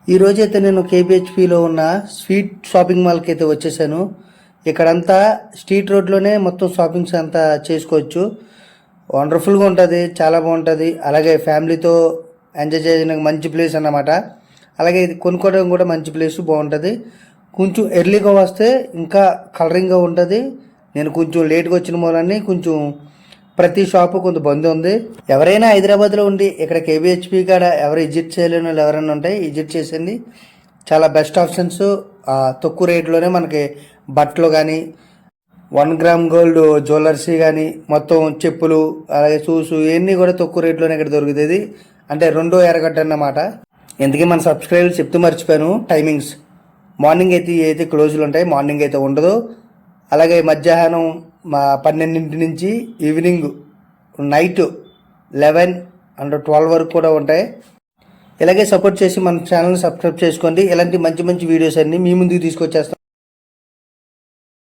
ఈరోజైతే నేను కేబిహెచ్పిలో ఉన్న స్వీట్ షాపింగ్ మాల్కి అయితే వచ్చేసాను. ఇక్కడంతా స్ట్రీట్ రోడ్లోనే మొత్తం షాపింగ్స్ అంతా చేసుకోవచ్చు. వండర్ఫుల్గా ఉంటుంది, చాలా బాగుంటుంది. అలాగే ఫ్యామిలీతో ఎంజాయ్ చేయడానికి మంచి ప్లేస్ అన్నమాట. అలాగే ఇది కొనుక్కోవడం కూడా మంచి ప్లేస్, బాగుంటుంది. కొంచెం ఎర్లీగా వస్తే ఇంకా కలరింగ్గా ఉంటుంది. నేను కొంచెం లేట్గా వచ్చిన మూలాన్ని కొంచెం ప్రతి షాపు కొంత బంద్ ఉంది. ఎవరైనా హైదరాబాద్లో ఉండి ఇక్కడ కేబిహెచ్పి కాడ ఎవరు విజిట్ చేయలేని వాళ్ళు ఎవరైనా ఉంటే విజిట్ చేసింది. చాలా బెస్ట్ ఆప్షన్స్, తక్కువ రేట్లోనే మనకి బట్టలు కానీ 1 గ్రామ్ గోల్డ్ జ్యువెలర్సీ కానీ మొత్తం చెప్పులు అలాగే షూస్ ఇవన్నీ కూడా తక్కువ రేట్లోనే ఇక్కడ దొరుకుతుంది. అంటే 2 ఎరగడ్డ అన్నమాట. ఎందుకే మన సబ్స్క్రైబర్స్ చెప్తూ మర్చిపోయాను టైమింగ్స్. మార్నింగ్ అయితే క్లోజ్లు ఉంటాయి, మార్నింగ్ అయితే ఉండదు. అలాగే మధ్యాహ్నం 12 నుంచి ఈవినింగ్ నైట్ 11 అండ్ 12 వరకు కూడా ఉంటాయి. ఇలాగే సపోర్ట్ చేసి మన ఛానల్ని సబ్స్క్రైబ్ చేసుకోండి. ఇలాంటి మంచి మంచి వీడియోస్ అన్నీ మీ ముందుకు తీసుకొచ్చేస్తాం.